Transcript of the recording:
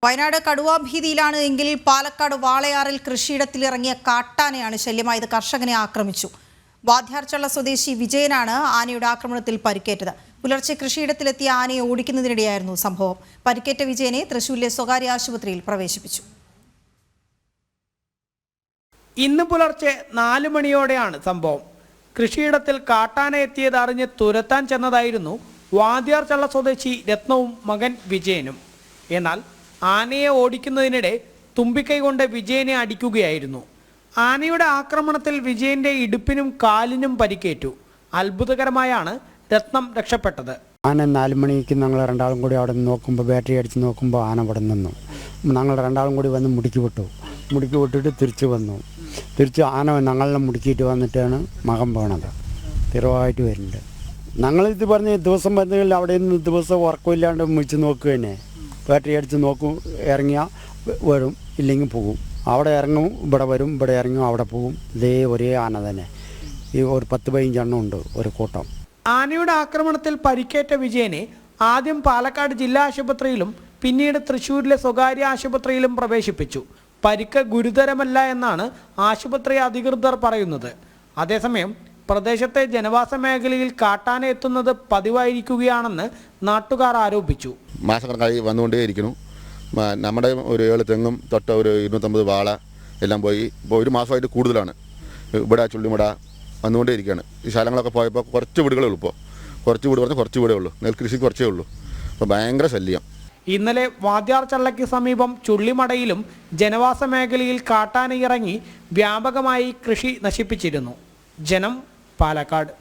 വയനാട് കടുവാഭീതിയിലാണ് എങ്കിൽ പാലക്കാട് വാളയാറിൽ കൃഷിയിടത്തിലിറങ്ങിയ കാട്ടാനയാണ് ശല്യമായത്. കർഷകനെ ആക്രമിച്ചു. വാദ്യാർചള്ള സ്വദേശി വിജയനാണ് ആനയുടെ ആക്രമണത്തിൽ പരിക്കേറ്റത്. പുലർച്ചെ കൃഷിയിടത്തിലെത്തിയ ആനയെ ഓടിക്കുന്നതിനിടെയായിരുന്നു സംഭവം. പരിക്കേറ്റ വിജയനെ തൃശൂരിലെ സ്വകാര്യ ആശുപത്രിയിൽ പ്രവേശിപ്പിച്ചു. ഇന്ന് പുലർച്ചെ 4 മണിയോടെയാണ് സംഭവം. കൃഷിയിടത്തിൽ കാട്ടാന എത്തിയത് അറിഞ്ഞ് തുരത്താൻ ചെന്നതായിരുന്നു വാദ്യാർചള്ള സ്വദേശി രത്നവും മകൻ വിജയനും. എന്നാൽ ആനയെ ഓടിക്കുന്നതിനിടെ തുമ്പിക്കൈ കൊണ്ട് വിജയനെ അടിക്കുകയായിരുന്നു. ആനയുടെ ആക്രമണത്തിൽ വിജയന്റെ ഇടുപ്പിനും കാലിനും പരിക്കേറ്റു. അത്ഭുതകരമായാണ് രത്നം രക്ഷപ്പെട്ടത്. ആന 4 മണിക്ക് ഞങ്ങൾ രണ്ടാളും കൂടി അവിടെ നോക്കുമ്പോൾ ബാറ്ററി അടിച്ച് നോക്കുമ്പോൾ ആന അവിടെ നിന്നു. ഞങ്ങൾ രണ്ടാളും കൂടി വന്ന് മുടുക്കി വിട്ടിട്ട് തിരിച്ചു വന്നു. തിരിച്ച് ആന ഞങ്ങളെ മുടുക്കിയിട്ട് വന്നിട്ടാണ് മകൻ പോണത്. സ്ഥിരമായിട്ട് വരുന്നുണ്ട്. ഞങ്ങളിത് പറഞ്ഞ് ദിവസം വരുന്നെങ്കിൽ അവിടെ നിന്ന് ദിവസം ഉറക്കമില്ലാണ്ട് വിളിച്ച് നോക്കുക തന്നെ. ബാറ്ററി അടിച്ച് നോക്കും, ഇറങ്ങിയാൽ വരും, ഇല്ലെങ്കിൽ പോകും. അവിടെ ഇറങ്ങും, ഇവിടെ വരും, ഇവിടെ ഇറങ്ങും, അവിടെ പോകും. ഇതേ ഒരേ ആന തന്നെ. ഈ ഒരു 10-15 എണ്ണം ഉണ്ട് ഒരു കൂട്ടം. ആനയുടെ ആക്രമണത്തിൽ പരിക്കേറ്റ വിജയനെ ആദ്യം പാലക്കാട് ജില്ലാ ആശുപത്രിയിലും പിന്നീട് തൃശ്ശൂരിലെ സ്വകാര്യ ആശുപത്രിയിലും പ്രവേശിപ്പിച്ചു. പരിക്ക് ഗുരുതരമല്ല എന്നാണ് ആശുപത്രി അധികൃതർ പറയുന്നത്. അതേസമയം പ്രദേശത്തെ ജനവാസ മേഖലയിൽ കാട്ടാന എത്തുന്നത് പതിവായിരിക്കുകയാണെന്ന് നാട്ടുകാർ ആരോപിച്ചു. മാസക്കണക്കായി വന്നുകൊണ്ടേയിരിക്കുന്നു. നമ്മുടെ ഒരു 7 തെങ്ങും തൊട്ട ഒരു 250 വാള എല്ലാം പോയി. ഇപ്പോൾ ഒരു മാസമായിട്ട് കൂടുതലാണ്. ഇവിടെ ചുള്ളിമുട വന്നുകൊണ്ടേയിരിക്കുകയാണ്. ഈ ശാലങ്ങളൊക്കെ പോയപ്പോൾ കുറച്ച് വീടുകളേ ഉള്ളൂ. ഇപ്പോൾ കുറച്ച് വീട് പറഞ്ഞാൽ കുറച്ച് വീടേ ഉള്ളൂ. നെൽകൃഷി കുറച്ചേ ഉള്ളൂ. അപ്പോൾ ഭയങ്കര ശല്യം. ഇന്നലെ വാദ്യാർചള്ളയ്ക്ക് സമീപം ചുള്ളിമടയിലും ജനവാസ മേഖലയിൽ കാട്ടാന ഇറങ്ങി വ്യാപകമായി കൃഷി നശിപ്പിച്ചിരുന്നു. ജനം, പാലക്കാട്.